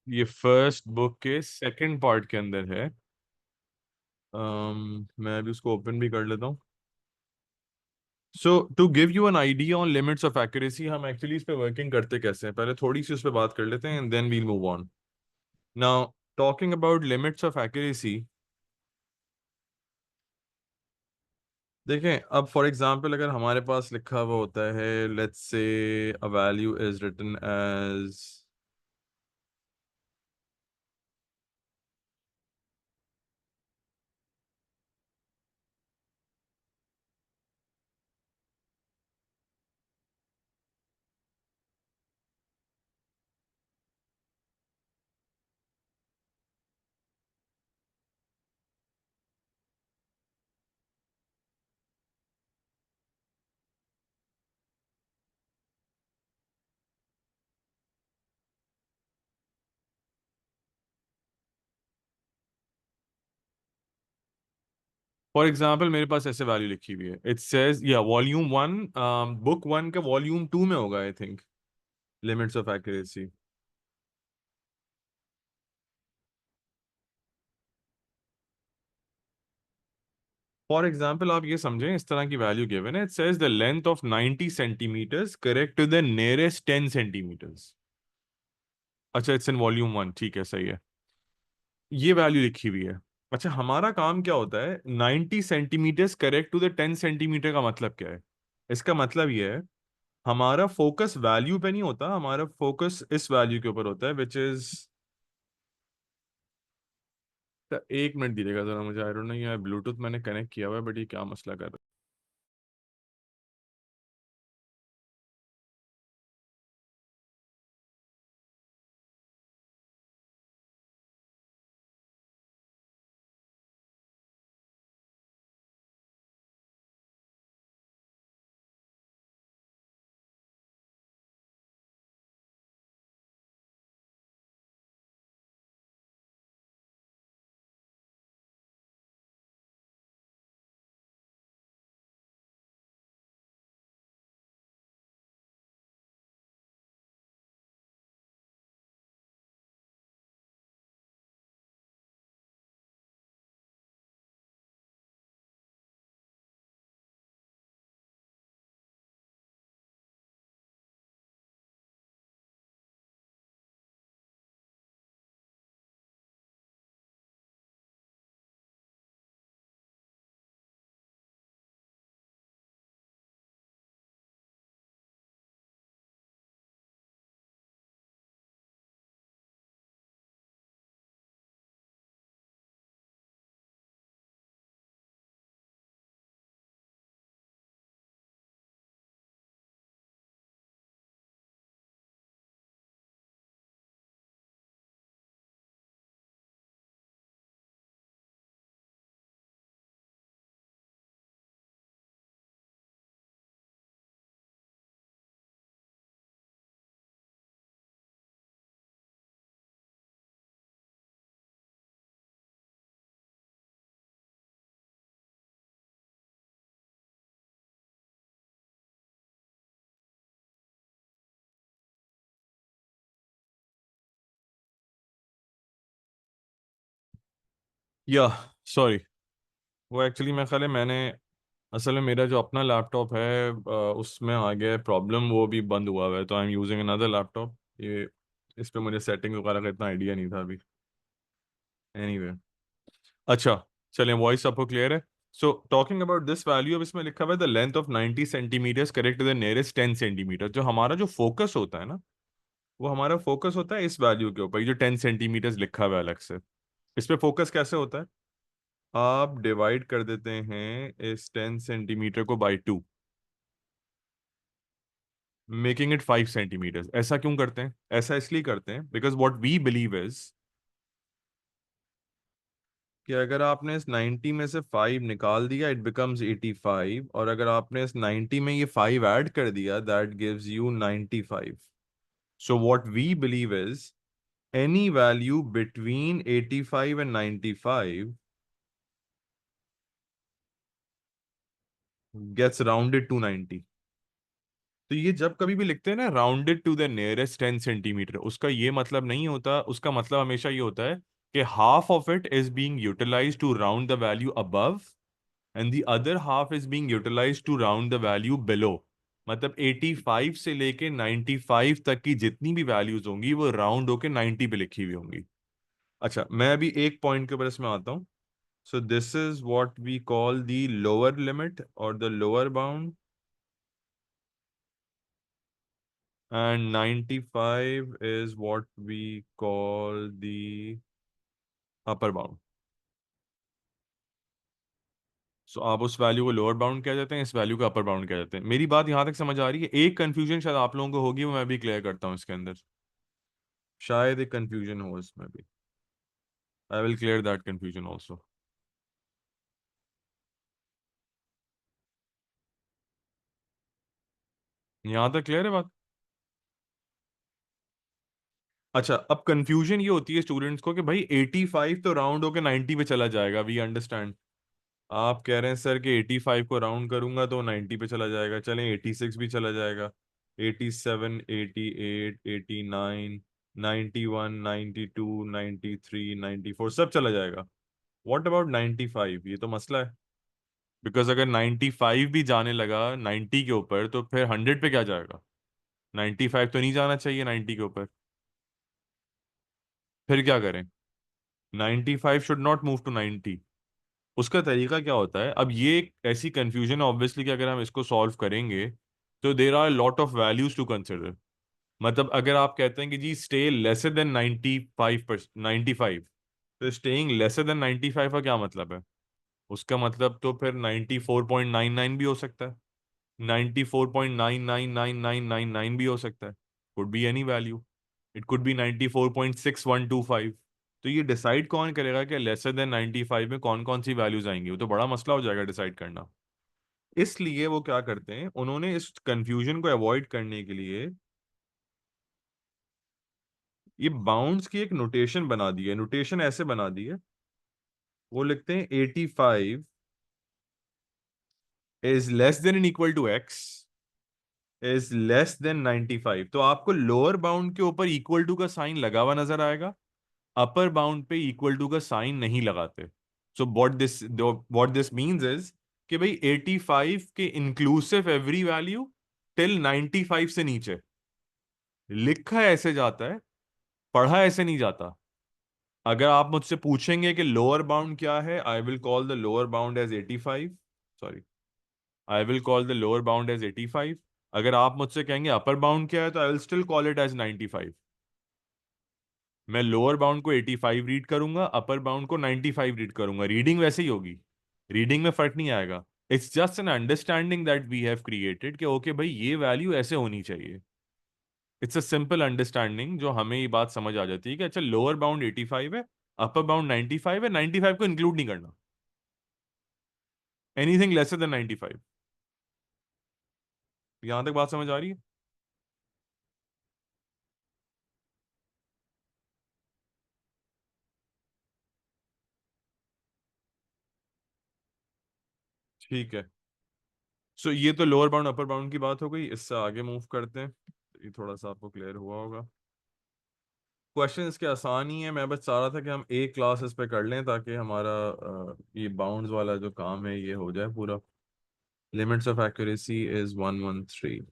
ये first book के second part के अंदर है। मैं अभी उसको ओपन भी कर लेता हूँ। So to give you an idea on limits of accuracy, हम एक्चुअली इस पे वर्किंग करते कैसे हैं, पहले थोड़ी सी उस पर बात कर लेते हैं and then we'll move on. Now talking about limits of accuracy, देखें अब फॉर एग्जांपल अगर हमारे पास लिखा हुआ होता है, let's say a value is written as, for example मेरे पास ऐसे वैल्यू लिखी हुई है, इट सेज या वॉल्यूम वन, बुक वन का वॉल्यूम टू में होगा I think, limits of accuracy. For example आप ये समझें, इस तरह की वैल्यू गिवन है, it says the length of 90 centimetres correct to the nearest 10 centimetres. अच्छा, इट्स इन वॉल्यूम वन, ठीक है, सही है, ये वैल्यू लिखी हुई है। अच्छा, हमारा काम क्या होता है, 90 centimetres correct to the 10 centimetre का मतलब क्या है? इसका मतलब ये है, हमारा फोकस वैल्यू पे नहीं होता, हमारा फोकस इस वैल्यू के ऊपर होता है, विच इज, एक मिनट दीजिएगा जरा मुझे, आई डोंट नो ये ब्लूटूथ मैंने कनेक्ट किया हुआ है बट ये क्या मसला कर रहा या सॉरी, वो एक्चुअली मैं ख्याल है मैंने, असल में मेरा जो अपना लैपटॉप है उसमें आ गया है प्रॉब्लम, वो भी बंद हुआ हुआ है, तो I am using another laptop. ये इस पे मुझे सेटिंग वगैरह का इतना आइडिया नहीं था अभी। एनीवे, अच्छा, चलें, वॉइस आपको क्लियर है? So talking about this value, अब इसमें लिखा हुआ है the length of 90 centimetres correct to the nearest 10 centimetre. जो हमारा जो फोकस होता है ना, वो हमारा फोकस होता है इस वैल्यू के ऊपर, ये जो 10 सेंटीमीटर्स लिखा हुआ है अलग से। इस पे फोकस कैसे होता है, आप डिवाइड कर देते हैं इस 10 सेंटीमीटर को by two, making it 5 centimetres. ऐसा क्यों करते हैं? ऐसा इसलिए करते हैं because what we believe is कि अगर आपने इस 90 में से 5 निकाल दिया, इट बिकम्स 85, और अगर आपने इस 90 में ये 5 ऐड कर दिया, that gives you 95। So what we believe is any value between 85 and 95 gets rounded to 90। तो ये जब कभी भी लिखते हैं ना rounded to the nearest 10 centimetre, उसका ये मतलब नहीं होता, उसका मतलब हमेशा ये होता है कि half of it is being utilise to round the value above and the other half is being utilise to round the value below. मतलब 85 से लेके 95 तक की जितनी भी वैल्यूज होंगी वो राउंड होके 90 पे लिखी हुई होंगी। अच्छा, मैं अभी एक पॉइंट के ऊपर इसमें आता हूँ। So this is what we call the lower limit और the lower bound, and 95 is what we call the upper bound. So आप उस वैल्यू को लोअर बाउंड कह देते हैं, इस वैल्यू को अपर बाउंड कह देते हैं। मेरी बात यहां तक समझ आ रही है? एक कंफ्यूजन शायद आप लोगों को होगी, वो मैं भी क्लियर करता हूँ इसके अंदर। शायद एक कंफ्यूजन हो इसमें भी। I will clear that confusion also. यहां तक क्लियर है बात? अच्छा, अब कंफ्यूजन ये होती है स्टूडेंट्स को कि भाई 85 तो राउंड होके 90 पे चला जाएगा, वी अंडरस्टैंड। आप कह रहे हैं सर कि 85 को राउंड करूंगा तो 90 पे चला जाएगा, चलें 86 भी चला जाएगा, 87, 88, 89, 91, 92, 93, 94 सब चला जाएगा। What about 95? ये तो मसला है। बिकॉज अगर 95 भी जाने लगा 90 के ऊपर तो फिर 100 पे क्या जाएगा? 95 तो नहीं जाना चाहिए 90 के ऊपर। फिर क्या करें? 95 शुड नॉट मूव टू 90। उसका तरीका क्या होता है? अब ये एक ऐसी कंफ्यूजन है ऑब्वियसली कि अगर हम इसको सॉल्व करेंगे तो there are lot of values to consider. मतलब अगर आप कहते हैं कि जी स्टे लेसर देन 95%, 95, तो स्टेइंग लेसर देन 95 का क्या मतलब है? उसका मतलब तो फिर 94.99 भी हो सकता है, 94.999999 भी हो सकता है, could be any value, it could be 94.6125। तो ये डिसाइड कौन करेगा कि लेसर देन 95 में कौन कौन सी वैल्यूज आएंगी? वो तो बड़ा मसला हो जाएगा डिसाइड करना। इसलिए वो क्या करते हैं, उन्होंने इस कंफ्यूजन को अवॉइड करने के लिए ये बाउंड्स की एक नोटेशन बना दी है। नोटेशन ऐसे बना दी है, वो लिखते हैं 85 is less than in equal to x is less than 95। तो आपको लोअर बाउंड के ऊपर इक्वल टू का साइन लगा हुआ नजर आएगा, अपर बाउंड पे इक्वल टू का साइन नहीं लगाते। So what this means is कि भाई 85 के इंक्लूसिव एवरी वैल्यू टिल 95 से नीचे। लिखा ऐसे जाता है, पढ़ा ऐसे नहीं जाता। अगर आप मुझसे पूछेंगे कि लोअर बाउंड क्या है, I will call the lower bound as 85। Sorry, I will call the lower bound as 85। अगर आप मुझसे कहेंगे अपर बाउंड क्या है तो I will still call it as 95। मैं लोअर बाउंड को 85 रीड करूंगा, अपर बाउंड को 95 रीड करूंगा, रीडिंग वैसे ही होगी, रीडिंग में फर्क नहीं आएगा। It's just an understanding that we have created कि ओके भाई ये वैल्यू ऐसे होनी चाहिए। इट्स अ सिंपल अंडरस्टैंडिंग जो हमें ये बात समझ आ जाती है कि अच्छा लोअर बाउंड 85 है, अपर बाउंड 95 है, 95 को इंक्लूड नहीं करना, एनीथिंग लेसर देन 95। यहां तक बात समझ आ रही है? ठीक है। सो ये तो लोअर बाउंड अपर बाउंड की बात हो गई, इससे आगे मूव करते हैं। ये थोड़ा सा आपको क्लियर हुआ होगा। क्वेश्चन इसके आसान ही है, मैं बस चाह रहा था कि हम एक क्लास इस पे कर लें ताकि हमारा ये बाउंड्स वाला जो काम है ये हो जाए पूरा। Limits of accuracy is 113।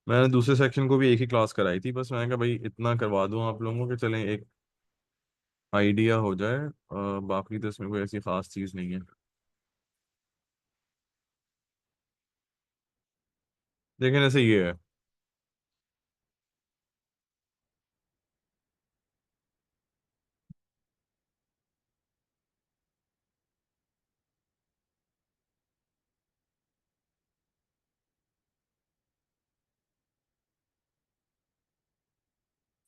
मैंने दूसरे सेक्शन को भी एक ही क्लास कराई थी, बस मैंने कहा भाई इतना करवा दूं आप लोगों को कि चलें एक आइडिया हो जाए। बाकी तो इसमें कोई ऐसी खास चीज़ नहीं है। लेकिन ऐसे ये है।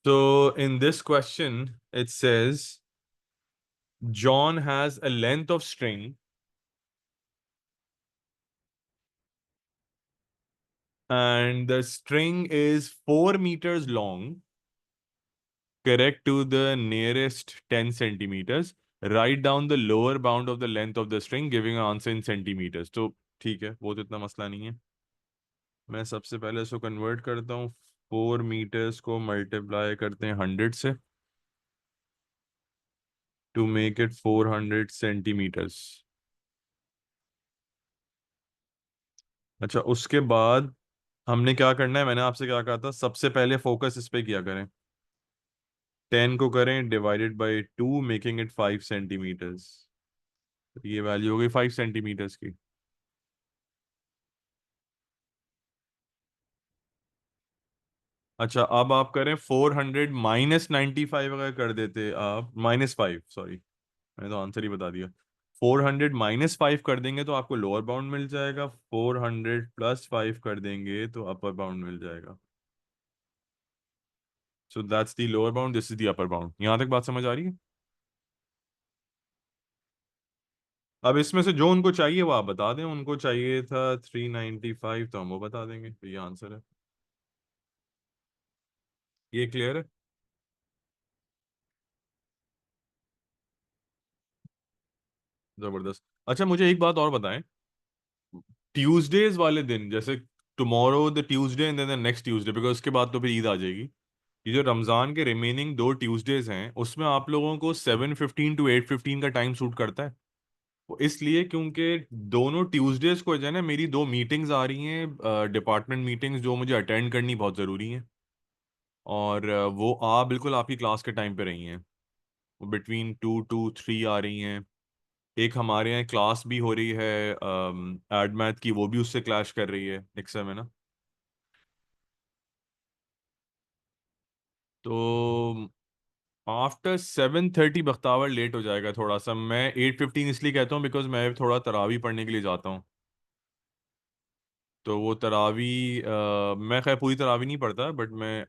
So in this question, it says John has a length of string and the string is 4 meters long, correct to the nearest 10 centimeters. Write down the lower bound of the length of the string, giving an answer in centimeters. तो ठीक है, वो तो इतना मसला नहीं है। मैं सबसे पहले इसको कन्वर्ट करता हूँ। 4 मीटर्स को मल्टीप्लाई करते हैं 100 से, टू मेक इट 400 सेंटीमीटर्स। अच्छा, उसके बाद हमने क्या करना है, मैंने आपसे क्या कहा था, सबसे पहले फोकस इस पे किया करें। 10 को करें divided by 2, making it 5 centimetres. ये वैल्यू हो गई 5 सेंटीमीटर्स की। अच्छा, अब आप करें 400 - 95, अगर कर देते आप -5, सॉरी मैंने तो आंसर ही बता दिया। 400 - 5 कर देंगे तो आपको लोअर बाउंड मिल जाएगा, 400 + 5 कर देंगे तो अपर बाउंड मिल जाएगा। So that's the lower bound, this is the upper bound. यहां तक बात समझ आ रही है? अब इसमें से जो उनको चाहिए वो आप बता दें। उनको चाहिए था 395, तो हम वो बता देंगे, तो ये आंसर है। ये क्लियर है? जबरदस्त। अच्छा, मुझे एक बात और बताएं। ट्यूसडेज वाले दिन, जैसे tomorrow the Tuesday and then the next Tuesday, because उसके बाद तो फिर ईद आ जाएगी। ये जो रमजान के रिमेनिंग 2 ट्यूसडेज हैं, उसमें आप लोगों को 7:15 to 8:15 का टाइम सूट करता है? वो इसलिए क्योंकि दोनों ट्यूसडेज को जो है ना, मेरी 2 मीटिंग्स आ रही हैं, डिपार्टमेंट मीटिंग्स, जो मुझे अटेंड करनी बहुत ज़रूरी हैं। और वो बिल्कुल आपकी क्लास के टाइम पे रही हैं। वो बिटवीन 2 to 3 आ रही हैं। एक हमारे यहाँ क्लास भी हो रही है एड मैथ की, वो भी उससे क्लैश कर रही है एक समय ना। तो आफ्टर 7:30 बख्तावर लेट हो जाएगा थोड़ा सा। मैं 8:15 इसलिए कहता हूँ बिकॉज मैं थोड़ा तरावी पढ़ने के लिए जाता हूँ। तो वो तरावी, मैं खैर पूरी तरावी नहीं पढ़ता, बट मैं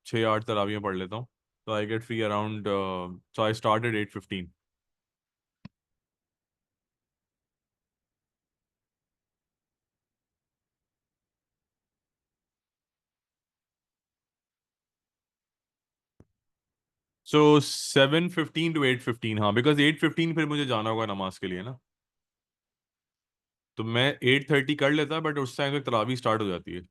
6-8 तरावियाँ पढ़ लेता हूँ। तो I get free around, so I start at 8:15। So 7:15 to 8:15, हाँ, बिकॉज 8:15 फिर मुझे जाना होगा नमाज के लिए ना। तो मैं 8:30 कर लेता, बट उस टाइम तक तरावी स्टार्ट हो जाती है।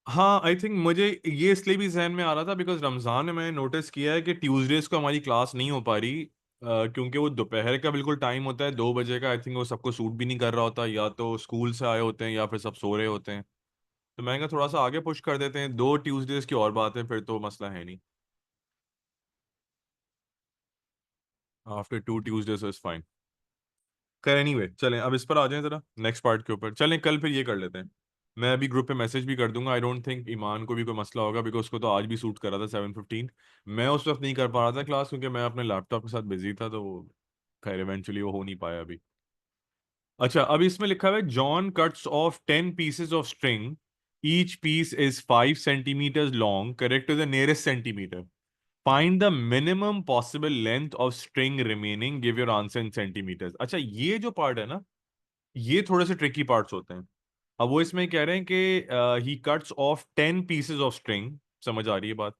हाँ, आई थिंक मुझे ये इसलिए भी जहन में आ रहा था बिकॉज रमज़ान में मैंने नोटिस किया है कि ट्यूसडेज को हमारी क्लास नहीं हो पा रही, क्योंकि वो दोपहर का बिल्कुल टाइम होता है, 2 बजे का। आई थिंक वो सबको सूट भी नहीं कर रहा होता, या तो स्कूल से आए होते हैं या फिर सब सो रहे होते हैं। तो मैंने कहा थोड़ा सा आगे पुश कर देते हैं, 2 ट्यूसडेज की और बात है, फिर तो मसला है नहीं। After 2 Tuesdays is fine. कर एनीवे, चलें अब इस पर आ जाएं जरा, नेक्स्ट पार्ट के ऊपर चलें। कल फिर ये कर लेते हैं। मैं अभी ग्रुप पे मैसेज भी कर दूंगा। आई डोंट थिंक ईमान को भी कोई मसला होगा, बिकॉज उसको तो आज भी सूट कर रहा था 7:15। मैं उस वक्त नहीं कर पा रहा था क्लास, क्योंकि मैं अपने लैपटॉप के साथ बिजी था, तो खैर इवेंचुअली वो हो नहीं पाया अभी। अच्छा, अभी इसमें लिखा हुआ है John cuts off 10 pieces of string, each piece is 5 centimetres long, correct to the nearest centimetre. Find the minimum possible length of string remaining, give your answer in centimetres. अच्छा, ये जो पार्ट है ना, ये थोड़े से ट्रिकी पार्ट्स होते हैं। अब वो इसमें कह रहे हैं कि he cuts off 10 pieces of string, समझ आ रही है बात?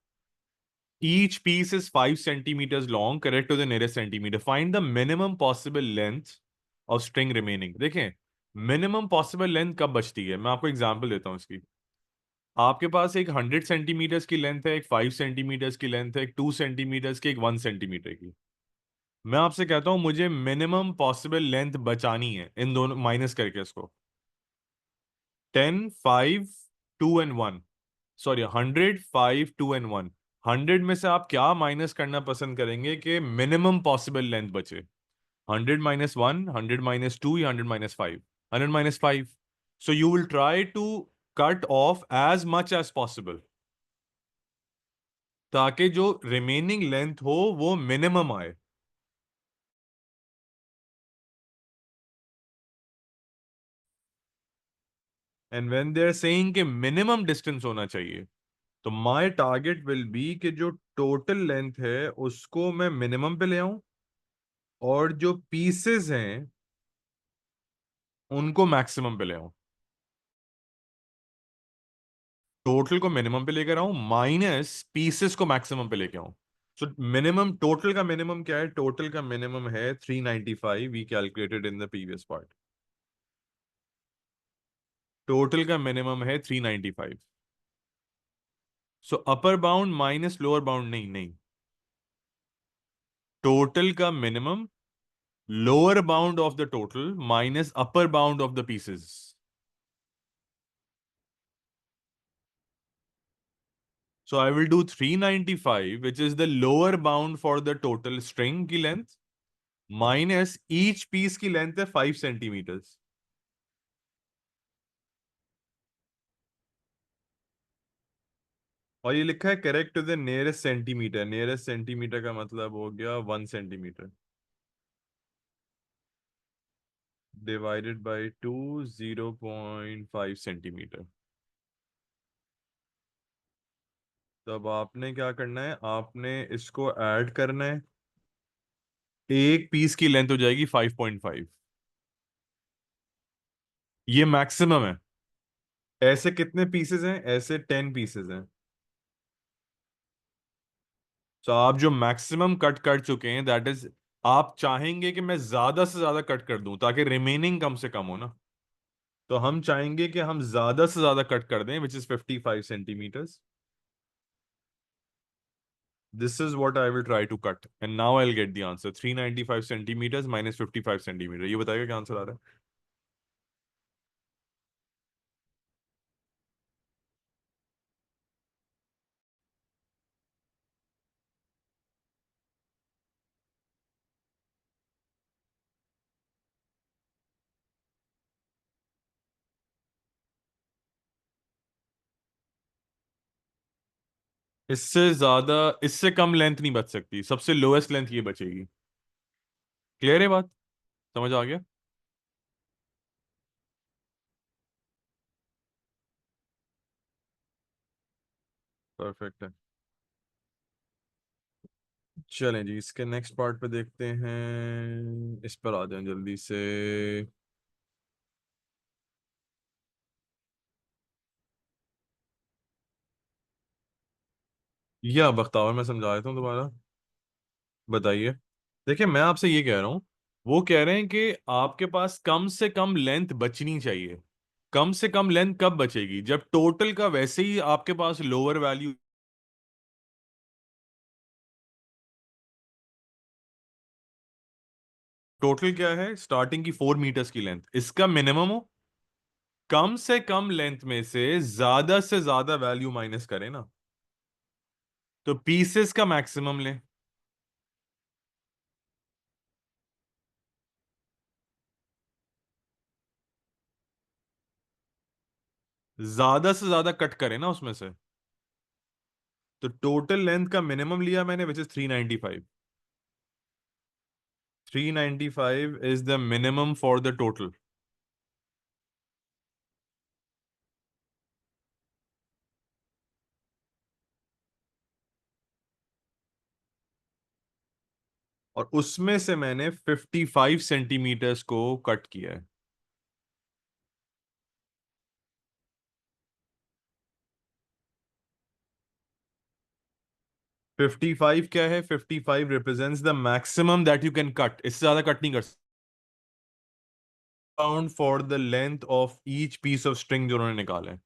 Each piece is 5 centimetres long, correct to the nearest centimetre. Find the minimum possible length of string remaining. देखें, मिनिमम पॉसिबल लेंथ कब बचती है, मैं आपको एग्जांपल देता हूँ इसकी। आपके पास एक 100 सेंटीमीटर्स की लेंथ है, एक 5 सेंटीमीटर्स की लेंथ है, एक 2 सेंटीमीटर्स की, एक 1 सेंटीमीटर की। मैं आपसे कहता हूं मुझे मिनिमम पॉसिबल लेंथ बचानी है, इन दोनों माइनस करके इसको। 10, 5, 2 and 1, सॉरी 100, 5, 2 and 1। 100 में से आप क्या माइनस करना पसंद करेंगे कि मिनिमम पॉसिबल लेंथ बचे? 100 - 1, 100 - 2, या 100 - 5? 100 - 5। So you will try to cut off as much as possible, ताकि जो रिमेनिंग लेंथ हो वो मिनिमम आए। And when they are saying कि मिनिमम डिस्टेंस होना चाहिए, तो माय टारगेट विल बी कि जो टोटल लेंथ है उसको मैं मिनिमम पे ले आऊं, और जो पीसेस हैं उनको मैक्सिमम पे ले आऊं। टोटल को मिनिमम पे लेकर आऊं, माइनस पीसेस को मैक्सिमम पे लेके आऊं। सो मिनिमम, टोटल का मिनिमम क्या है? टोटल का मिनिमम है 395, we calculated in the previous part. Total का मिनिमम है 395। So upper bound minus lower bound, नहीं नहीं, टोटल का minimum, lower bound of the total minus upper bound of the pieces. So I will do 395, which is the lower bound for the total string की length, minus each piece की length है 5 centimetres. और ये लिखा है correct to the nearest centimetre. Nearest centimetre का मतलब हो गया 1 सेंटीमीटर डिवाइडेड बाई 2, 0.5 सेंटीमीटर। तो अब आपने क्या करना है, आपने इसको ऐड करना है। एक पीस की लेंथ हो जाएगी 5.5। ये मैक्सिमम है। ऐसे कितने पीसेस हैं, ऐसे 10 पीसेस हैं। तो आप जो मैक्सिमम कट कर चुके हैं, दैट इज, आप चाहेंगे कि मैं ज्यादा से ज्यादा कट कर दूं ताकि रिमेनिंग कम से कम हो ना। तो हम चाहेंगे कि हम ज्यादा से ज्यादा कट कर दें, which is 55 centimetres. This is what I will try to cut and now I will get the answer. 395 centimetres minus 55 centimetre, ये बताएगा क्या आंसर आ रहा है। इससे ज्यादा, इससे कम लेंथ नहीं बच सकती, सबसे लोएस्ट लेंथ ये बचेगी। क्लियर है बात, समझ आ गया। परफेक्ट है। चलें जी, इसके नेक्स्ट पार्ट पे देखते हैं, इस पर आ जाएं जल्दी से। या बख्तावर, मैं समझा देता हूँ दोबारा। बताइए। देखिए, मैं आपसे ये कह रहा हूँ, वो कह रहे हैं कि आपके पास कम से कम लेंथ बचनी चाहिए। कम से कम लेंथ कब बचेगी, जब टोटल का वैसे ही आपके पास लोअर वैल्यू। टोटल क्या है, स्टार्टिंग की 4 मीटर्स की लेंथ, इसका मिनिमम हो। कम से कम लेंथ में से ज्यादा वैल्यू माइनस करें ना, तो पीसेस का मैक्सिमम लें। ज्यादा से ज्यादा कट करें ना उसमें से। तो टोटल लेंथ का मिनिमम लिया मैंने, which is 395। 395 is the minimum for the total. और उसमें से मैंने 55 सेंटीमीटर्स को कट किया है। 55 क्या है, 55 represents the maximum that you can cut, इससे ज्यादा कट नहीं कर सकते। Count for the length of each piece of string जो उन्होंने निकाला है,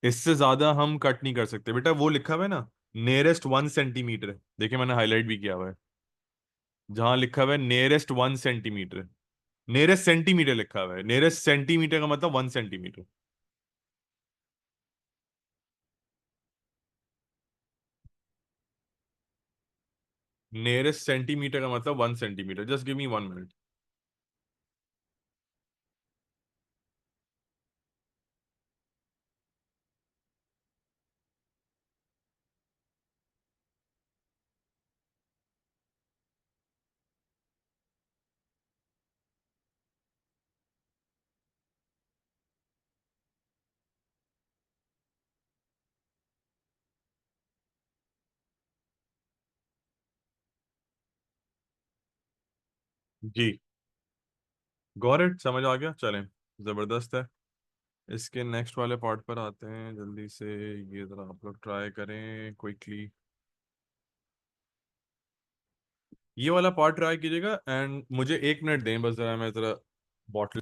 इससे ज्यादा हम कट नहीं कर सकते। बेटा वो लिखा हुआ है ना, नियरेस्ट 1 सेंटीमीटर, देखिए मैंने हाईलाइट भी किया हुआ है, जहां लिखा हुआ है नियरेस्ट 1 सेंटीमीटर। नियरेस्ट सेंटीमीटर लिखा हुआ है, नियरेस्ट सेंटीमीटर का मतलब 1 सेंटीमीटर। नियरेस्ट सेंटीमीटर का मतलब 1 centimetre. Just give me 1 minute. जी, गॉट इट, समझ आ गया। चलें, जबरदस्त है। इसके नेक्स्ट वाले पार्ट पर आते हैं जल्दी से। ये जरा आप लोग ट्राई करें क्विकली। ये वाला पार्ट ट्राई कीजिएगा एंड मुझे 1 मिनट दें बस, जरा मैं जरा बॉटल।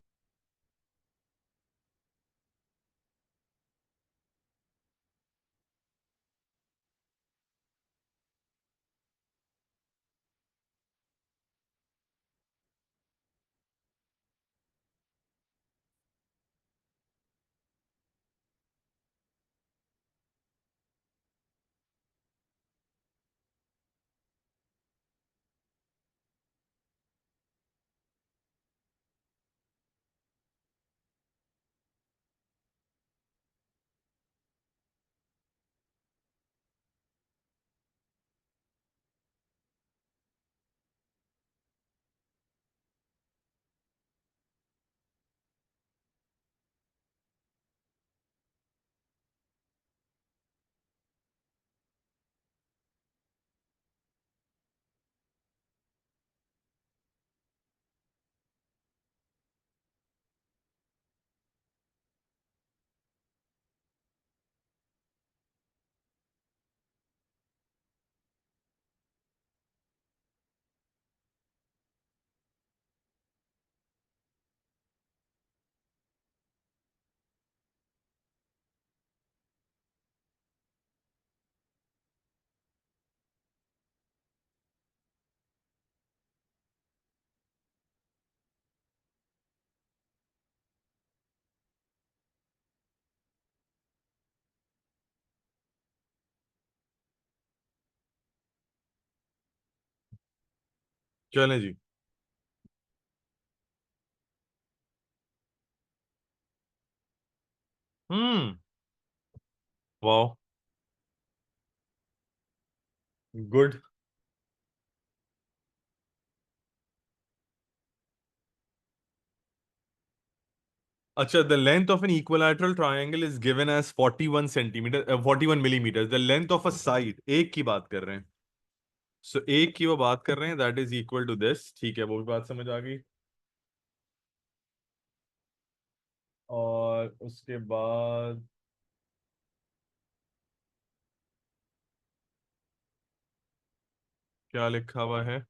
चलें जी। हम्म। वाह। गुड। अच्छा, the length of an equilateral triangle is given as 41 centimetre, 41 millimetre. The length of a side, एक की बात कर रहे हैं। सो एक की वो बात कर रहे हैं, that is equal to this. ठीक है, वो भी बात समझ आ गई। और उसके बाद क्या लिखा हुआ है?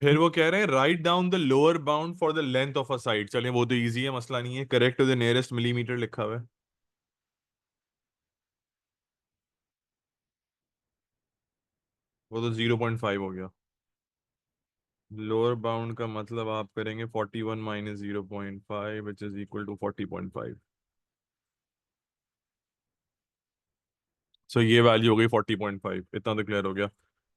फिर वो कह रहे हैं write down the lower bound for the length of a side. चलिए, वो तो इजी है, मसला नहीं है। Correct to the nearest millimetre लिखा हुआ है। वो तो 0.5 हो गया। लोअर बाउंड का मतलब आप करेंगे 41 minus 0.5 which is equal to 40.5। So ये वैल्यू हो गई 40.5। इतना तो क्लियर हो गया।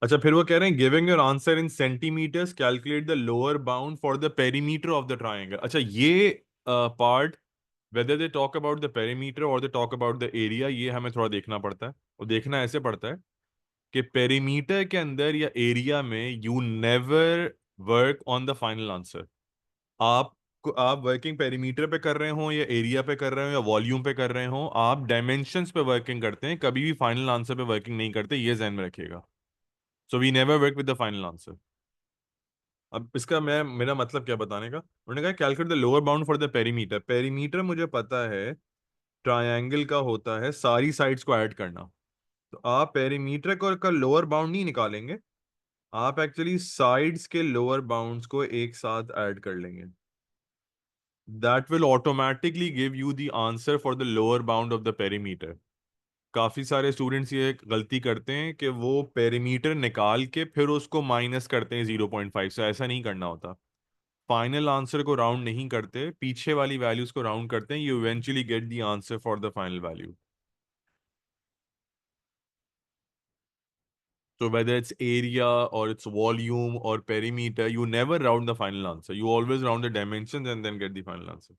अच्छा, फिर वो कह रहे हैं giving your answer in centimetres calculate the lower bound for the perimeter of the triangle. अच्छा, ये part, whether they talk about the perimeter और they talk about the area, ये हमें थोड़ा देखना पड़ता है। और देखना ऐसे पड़ता है कि पेरीमीटर के अंदर या एरिया में you never work on the final answer. आप आप वर्किंग पेरीमीटर पे कर रहे हो या एरिया पे कर रहे हो या वॉल्यूम पे कर रहे हो, आप डायमेंशंस पे वर्किंग करते हैं, कभी भी फाइनल आंसर पे वर्किंग नहीं करते, ये ध्यान में रखिएगा। So we never work with the final answer. अब इसका मैं मेरा मतलब क्या बताने का, उन्होंने कहा calculate the lower bound for the perimeter. Perimeter मुझे पता है ट्रायंगल का होता है सारी साइड्स को ऐड करना। तो आप पेरीमीटर का लोअर बाउंड नहीं निकालेंगे, आप एक्चुअली साइड्स के लोअर बाउंड्स को एक साथ ऐड कर लेंगे। That will automatically give you the answer for the lower bound of the perimeter. काफी सारे स्टूडेंट्स ये गलती करते हैं कि वो पेरीमीटर निकाल के फिर उसको माइनस करते हैं 0.5 से। ऐसा नहीं करना होता। फाइनल आंसर को राउंड नहीं करते, पीछे वाली वैल्यूज को राउंड करते हैं, you eventually gate the answer for the final value. So whether it's area or it's volume or perimeter, you never round the final answer. You always round the dimensions and then get the final answer.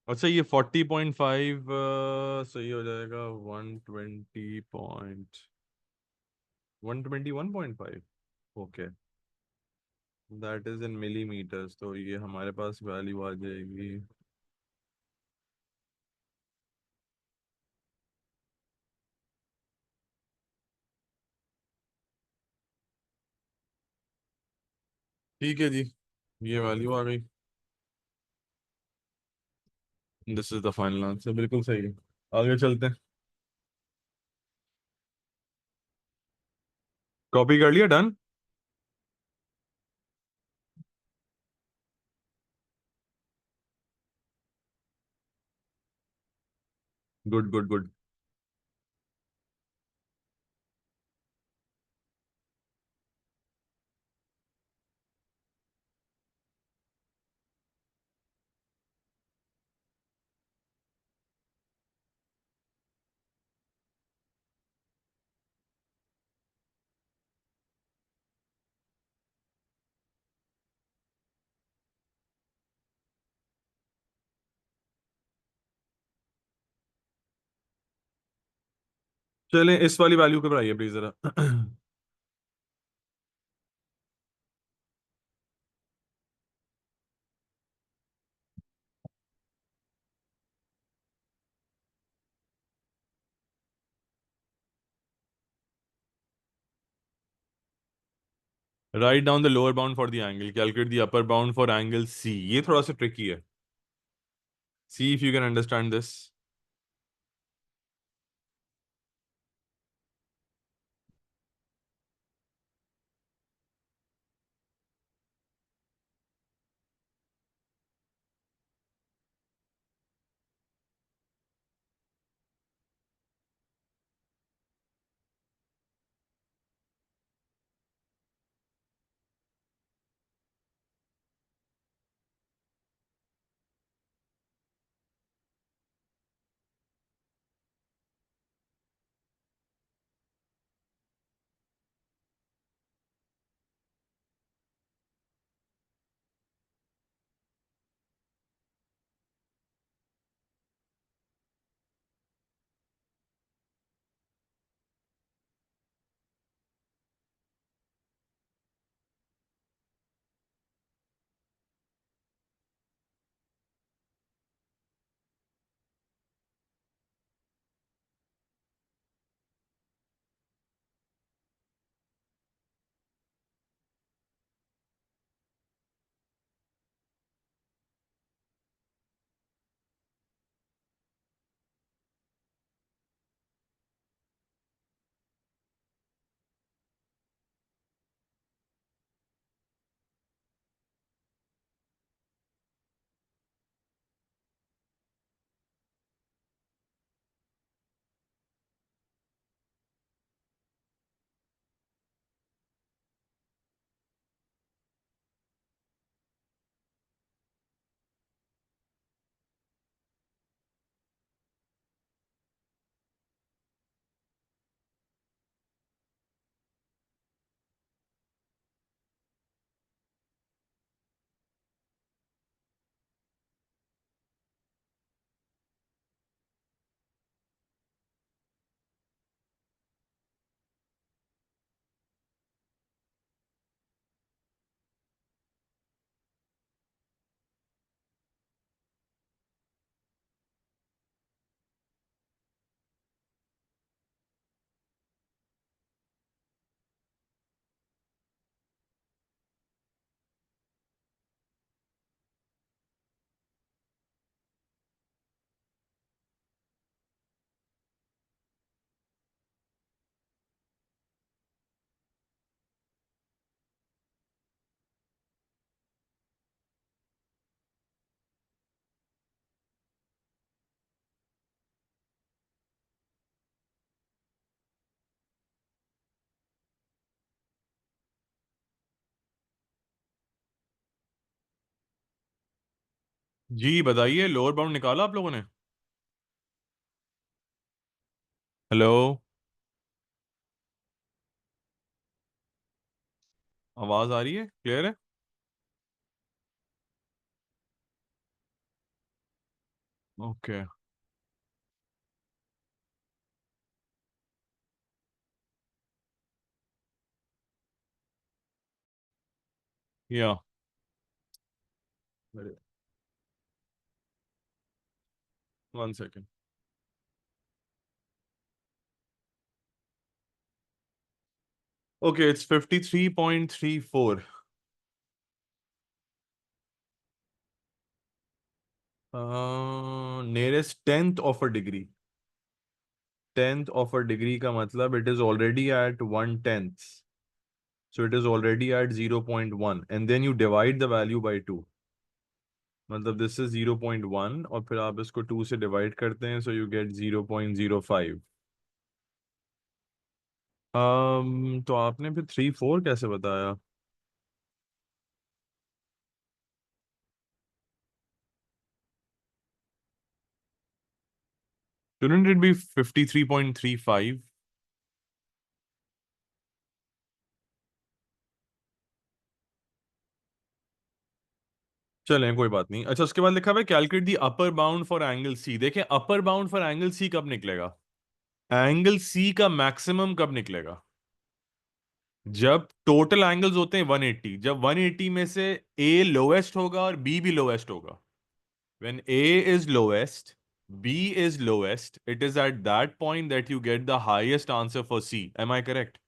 अच्छा, ये 40.5 सही हो जाएगा 120.121.5। Okay, that is in millimetres, तो ये हमारे पास value आ जाएगी। ठीक है जी, ये वैल्यू आ गई। This is the final answer, बिल्कुल सही है। आगे चलते हैं। कॉपी कर लिया, डन। Good good good. चलें, इस वाली वैल्यू को बढ़ाइए प्लीज जरा। Write down the lower bound for the angle, calculate the upper bound for angle C. ये थोड़ा सा ट्रिकी है, see if you can understand this. जी बताइए, लोअर बाउंड निकाला आप लोगों ने? हेलो, आवाज आ रही है, क्लियर है? ओके। या 1 second. Okay, it's 53.34। Nearest tenth of a degree. Tenth of a degree का मतलब it is already at 1/10, so it is already at 0.1 and then you divide the value by 2। मतलब this is 0.1 और फिर आप इसको 2 से divide करते हैं, सो यू गेट 0.05। तो आपने फिर 3/4 कैसे बताया? Shouldn't it be 53.35? चलें, कोई बात नहीं। अच्छा, उसके बाद लिखा हुआ है calculate the upper bound for angle C. देखें, upper bound for angle C कब निकलेगा? एंगल सी का मैक्सिमम कब निकलेगा? जब टोटल एंगल्स होते हैं 180, जब 180 में से ए लोएस्ट होगा और बी भी लोएस्ट होगा। When A is lowest, B is lowest, it is at that point that you get the highest answer for C. Am I correct?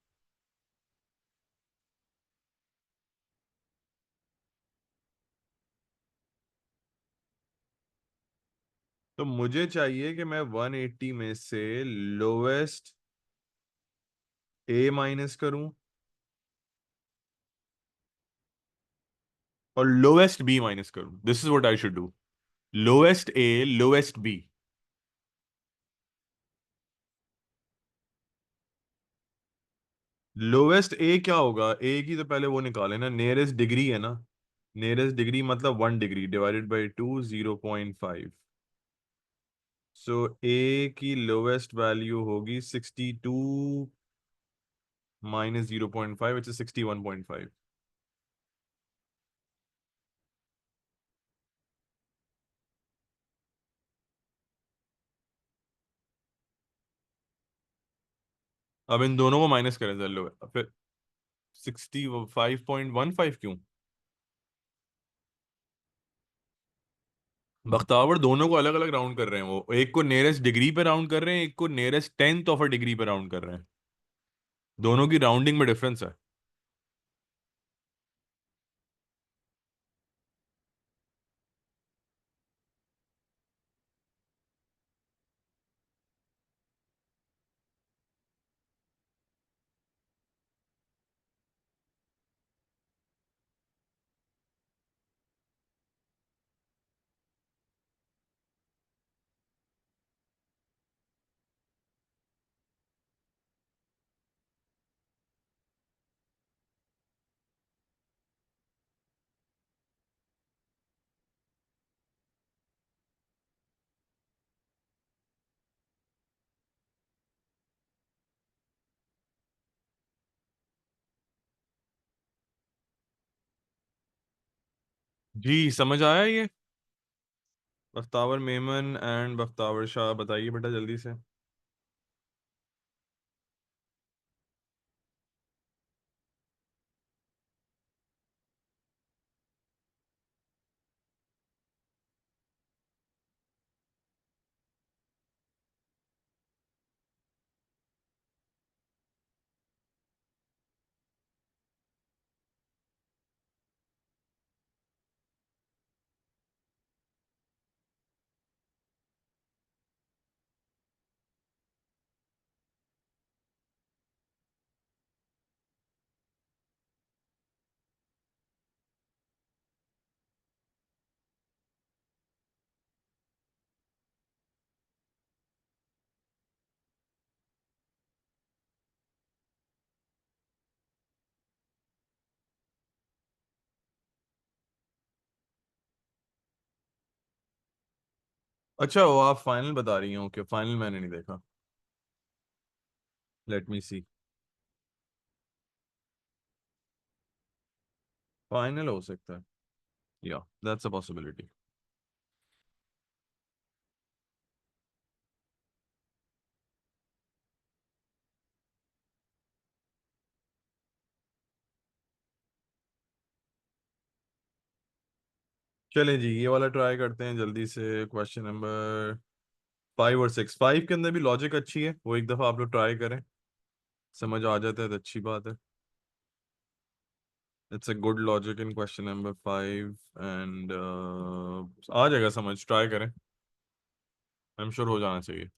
तो मुझे चाहिए कि मैं 180 में से लोवेस्ट ए माइनस करूं और लोएस्ट बी माइनस करूं। This is what I should do. Lowest A, lowest B. Lowest A क्या होगा? ए की तो पहले वो निकाले ना, नियरेस्ट डिग्री है ना। नियरेस्ट डिग्री मतलब 1 डिग्री डिवाइडेड बाई टू, 0.5। सो ए की लोएस्ट वैल्यू होगी 62 माइनस 0.5, विच इज 61.5। अब इन दोनों को माइनस करें सर, लो फिर 65.15 क्यों? बख्तावर दोनों को अलग अलग राउंड कर रहे हैं, वो एक को नियरेस्ट डिग्री पे राउंड कर रहे हैं, एक को nearest tenth of a degree पे राउंड कर रहे हैं। दोनों की राउंडिंग में डिफरेंस है। जी समझ आया ये। बख्तावर मेमन एंड बख्तावर शाह, बताइए बेटा जल्दी से। अच्छा, वो आप फाइनल बता रही हो? ओके, फाइनल मैंने नहीं देखा। लेट मी सी। फाइनल हो सकता है, या दैट्स अ पॉसिबिलिटी। चलें जी, ये वाला ट्राई करते हैं जल्दी से। क्वेश्चन नंबर 5 और 6। 5 के अंदर भी लॉजिक अच्छी है, वो एक दफ़ा आप लोग ट्राई करें, समझ आ जाता है तो अच्छी बात है। It's a good logic in question number 5 and आ जाएगा समझ, ट्राई करें। आई एम श्योर हो जाना चाहिए।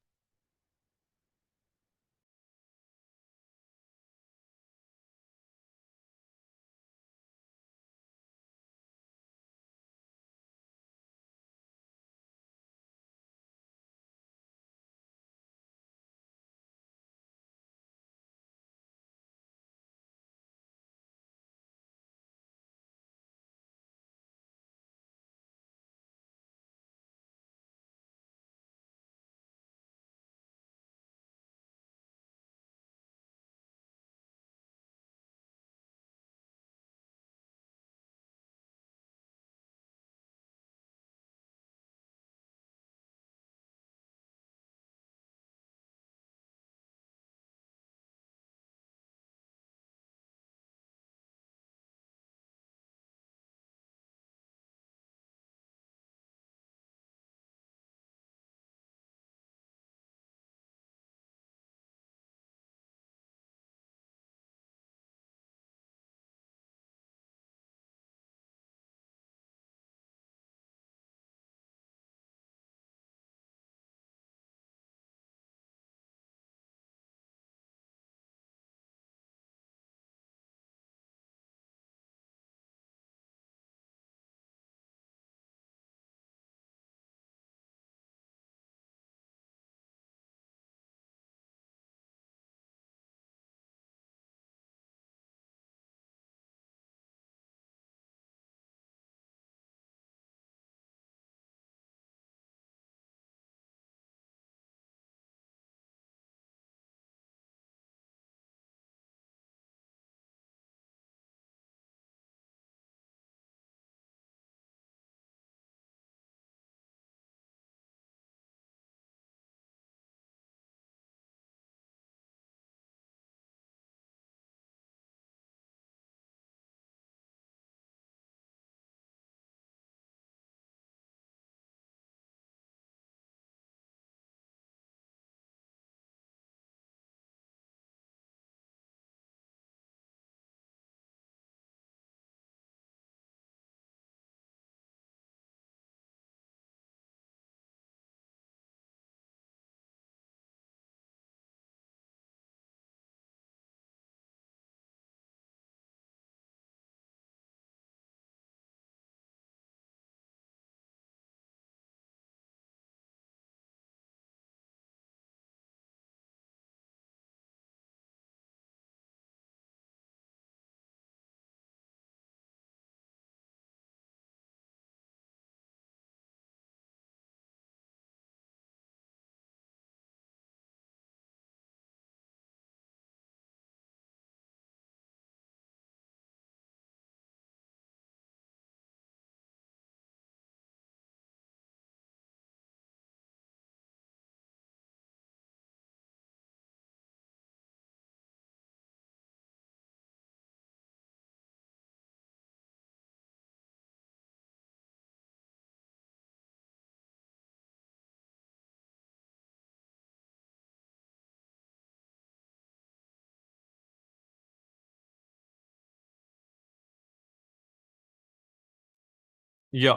या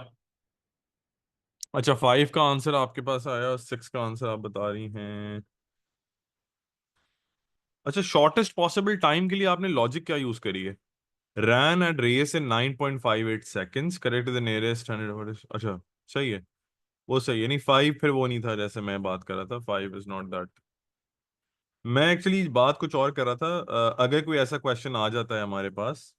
अच्छा, 5 का आंसर आपके पास आया और 6 का आंसर आप बता रही हैं। अच्छा, शॉर्टेस्ट पॉसिबल टाइम के लिए आपने लॉजिक क्या यूज करी है? Ran at race in 9.58 seconds, correct the nearest 100। अच्छा, सही है। वो सही है, नहीं 5 फिर वो नहीं था जैसे मैं बात कर रहा था, 5 इज नॉट दैट। मैं एक्चुअली बात कुछ और कर रहा था। अगर कोई ऐसा क्वेश्चन आ जाता है हमारे पास,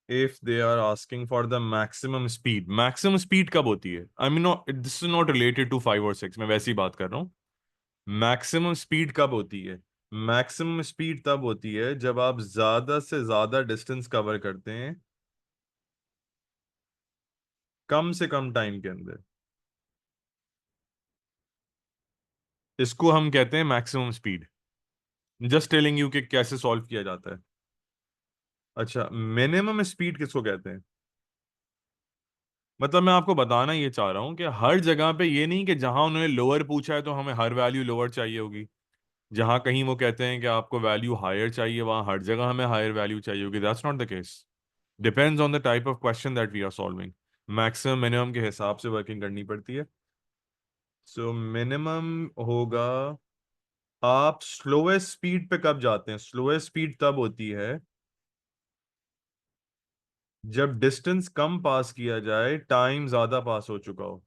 if they are asking for the maximum speed कब होती है? I mean not, this is not related to 5 और 6, मैं वैसी बात कर रहा हूँ। मैक्सिमम स्पीड कब होती है? मैक्सिमम स्पीड तब होती है जब आप ज्यादा से ज्यादा डिस्टेंस कवर करते हैं कम से कम टाइम के अंदर। इसको हम कहते हैं maximum speed. Just telling you कि कैसे सॉल्व किया जाता है। अच्छा, मिनिमम स्पीड किसको कहते हैं? मतलब मैं आपको बताना ये चाह रहा हूं कि हर जगह पे ये नहीं कि जहां उन्होंने लोअर पूछा है तो हमें हर वैल्यू लोअर चाहिए होगी। जहां कहीं वो कहते हैं कि आपको वैल्यू हायर चाहिए, वहां हर जगह हमें हायर वैल्यू चाहिए होगी। That's not the case. Depends on the type of question that we are solving. Maximum minimum के हिसाब से वर्किंग करनी पड़ती है। सो मिनिमम होगा। आप स्लोएस्ट स्पीड पे कब जाते हैं? स्लोएस्ट स्पीड तब होती है जब डिस्टेंस कम पास किया जाए, टाइम ज्यादा पास हो चुका हो।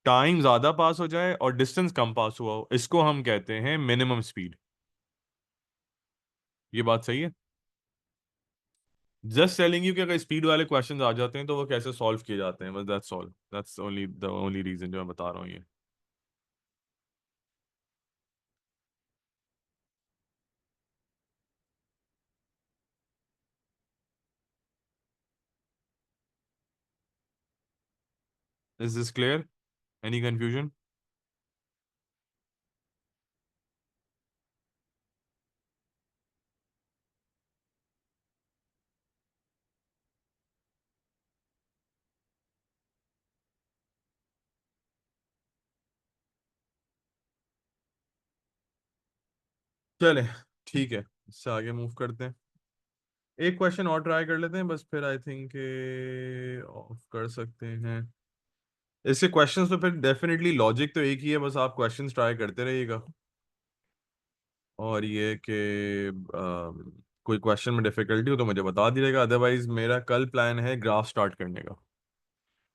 टाइम ज्यादा पास हो जाए और डिस्टेंस कम पास हुआ हो, इसको हम कहते हैं मिनिमम स्पीड। ये बात सही है। जस्ट टेलिंग यू कि अगर स्पीड वाले क्वेश्चंस आ जाते हैं तो वो कैसे सॉल्व किए जाते हैं, बस that's all. That's only the only reason जो मैं बता रहा हूँ ये। Is this clear? Any confusion? चले, ठीक है, इससे आगे मूव करते हैं। एक क्वेश्चन और ट्राई कर लेते हैं बस, फिर आई थिंक ऑफ कर सकते हैं। इसके क्वेश्चंस तो फिर डेफिनेटली लॉजिक तो एक ही है, बस आप क्वेश्चंस ट्राई करते रहिएगा। और ये कि कोई क्वेश्चन में डिफिकल्टी हो तो मुझे बता दीजिएगा, अदरवाइज मेरा कल प्लान है ग्राफ स्टार्ट करने का।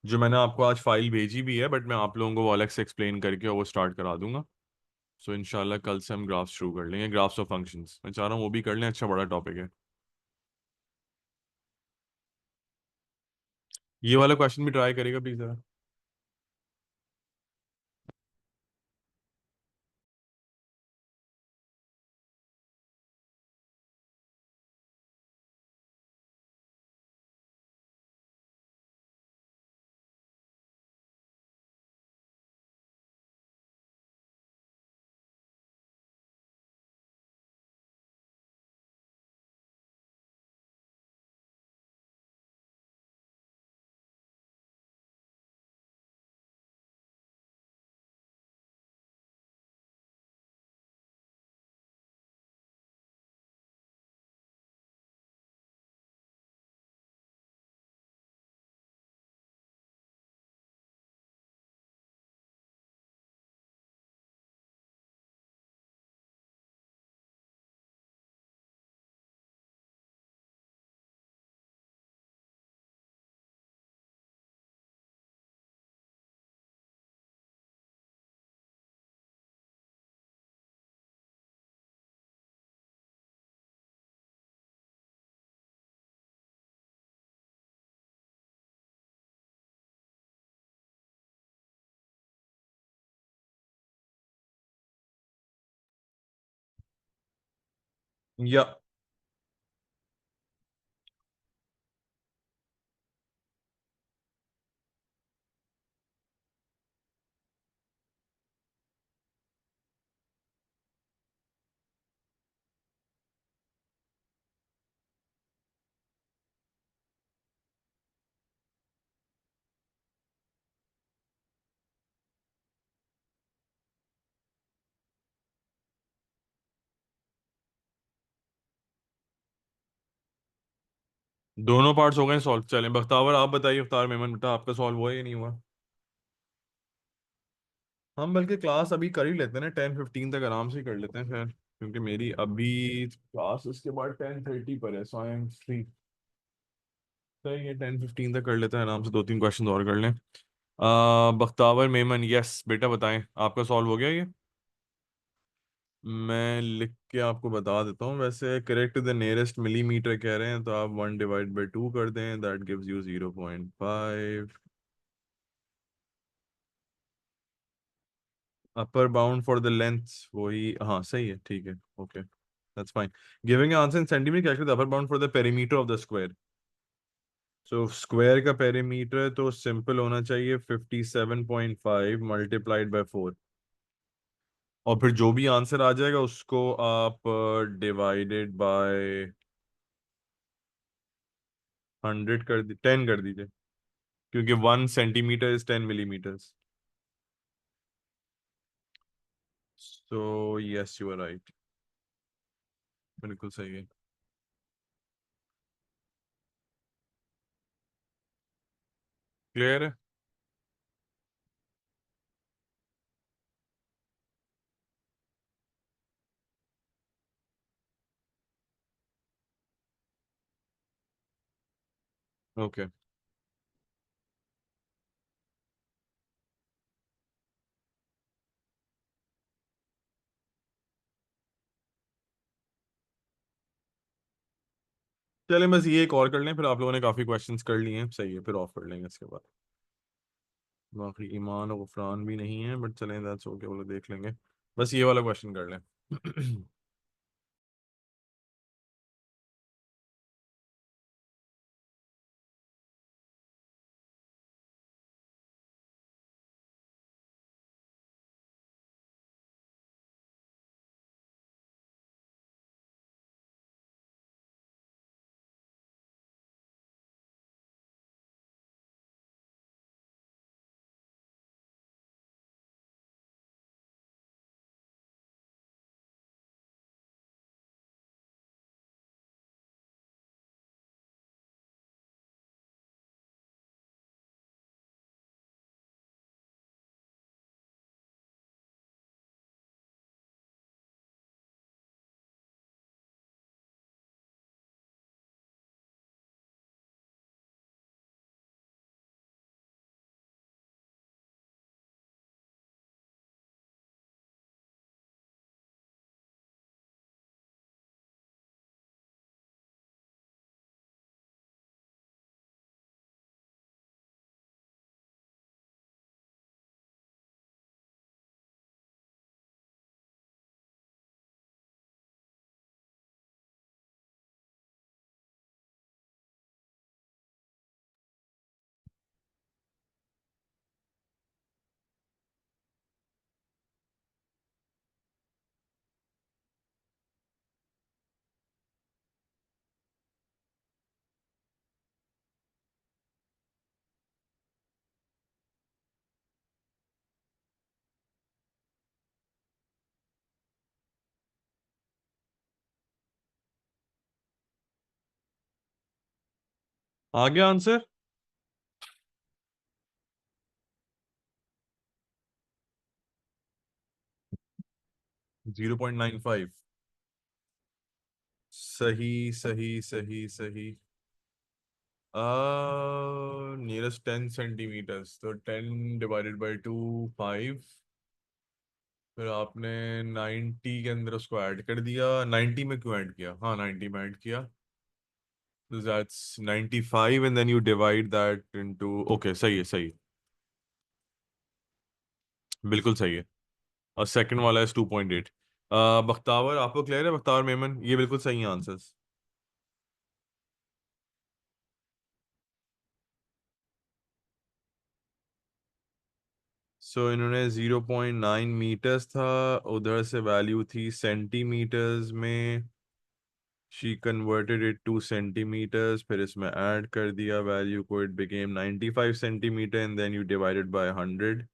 जो मैंने आपको आज फाइल भेजी भी है, बट मैं आप लोगों को वो अलग से एक्सप्लेन करके और वो स्टार्ट करा दूंगा। सो इंशाल्लाह कल से हम ग्राफ शुरू कर लेंगे, ग्राफ्स ऑफ फंक्शंस मैं चाह रहा हूँ वो भी कर लें, अच्छा बड़ा टॉपिक है। ये वाला क्वेश्चन भी ट्राई करेगा प्लीज जरा। या दोनों पार्ट्स हो गए सॉल्व। चलें बख्तावर आप बताइए, बख्तावर मेमन बेटा आपका सॉल्व हुआ या नहीं हुआ? हम बल्कि क्लास अभी कर ही लेते हैं ना, 10:15 तक आराम से ही कर लेते हैं फिर, क्योंकि मेरी अभी क्लास उसके बाद 10:30 पर है, सो आई एम फ्री। सही है, 10:15 तक कर लेते हैं आराम से, 2-3 क्वेश्चन और कर लें। बख्तावर मेमन, यस बेटा बताएं, आपका सॉल्व हो गया ये? मैं लिख के आपको बता देता हूँ। वैसे करेक्ट द नियरेस्ट मिलीमीटर कह रहे हैं, तो आप 1/2 कर दें, that gives you 0.5। Upper bound for the length, वही हाँ सही है, ठीक है, okay that's fine. Giving answer in centimetre, calculate the upper bound for the perimeter of the square. So square का पेरीमीटर तो सिंपल होना चाहिए, 57.5 मल्टीप्लाइड बाय 4। और फिर जो भी आंसर आ जाएगा उसको आप डिवाइडेड बाय 100 कर दी, 10 कर दीजिए, क्योंकि 1 centimetre is 10 millimetres. So yes you are right, बिल्कुल सही है। क्लियर है। ओके चलें, बस ये एक और कर लें, फिर आप लोगों ने काफी क्वेश्चंस कर लिए हैं, सही है, फिर ऑफ कर लेंगे इसके बाद। बाकी ईमान और गुफरान भी नहीं है, बट चलें दैट्स ओके, वो लोग देख लेंगे। बस ये वाला क्वेश्चन कर लें। आ गया आंसर। 0.95। सही सही सही सही। नियरेस्ट 10 सेंटीमीटर्स, तो 10 डिवाइडेड बाई 2 5। फिर आपने 90 के अंदर उसको ऐड कर दिया, 90 में क्यों ऐड किया, हाँ 90 में ऐड किया, तो that's 95 and then you divide that into, okay सही है सही है, बिल्कुल सही है। और सेकंड वाला है 2.8। बख्तावर आपको क्लियर है, बख्तावर मेमन, ये बिल्कुल सही है आंसर्स। सो इन्होंने 0.9 मीटर्स था, उधर से वैल्यू थी सेंटीमीटर्स में, she converted it to centimetres, फिर इसमें ऐड कर दिया वैल्यू को, it became 95 centimetre and then you divided by 100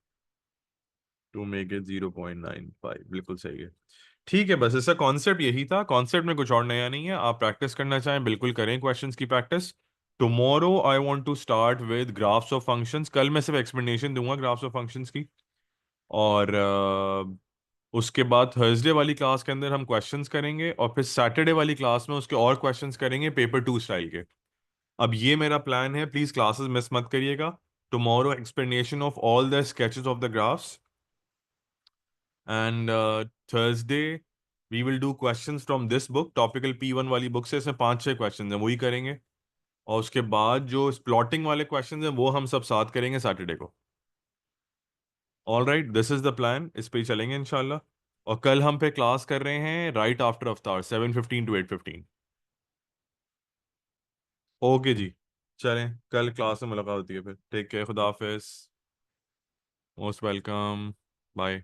to make it 0.95, बिल्कुल सही है। ठीक है, बस इसका कॉन्सेप्ट यही था, कॉन्सेप्ट में कुछ और नया नहीं है। आप प्रैक्टिस करना चाहें बिल्कुल करें क्वेश्चंस की practice. Tomorrow I want to start with graphs of functions. कल मैं सिर्फ एक्सप्लेनेशन दूंगा ग्राफ्स ऑफ फंक्शंस की, और उसके बाद थर्सडे वाली क्लास के अंदर हम क्वेश्चंस करेंगे, और फिर सैटरडे वाली क्लास में उसके और क्वेश्चंस करेंगे पेपर 2 स्टाइल के। अब ये मेरा प्लान है, प्लीज क्लासेस मिस मत करिएगा। Tomorrow explanation of all the sketches of the graphs, and Thursday we will do questions from this book, topical P1 वाली बुक से। इसमें 5-6 क्वेश्चन हैं, वही करेंगे। और उसके बाद जो प्लॉटिंग वाले क्वेश्चन हैं वो हम सब साथ करेंगे सैटरडे को। All right, this is the plan, इस पे ही चलेंगे इंशाल्लाह। और कल हम पे क्लास कर रहे हैं right after Aftar, 7:15 to 8:15। Okay जी, चलें, कल क्लास में मुलाकात होती है फिर। टेक केयर, खुदा हाफिज, मोस्ट वेलकम, बाय।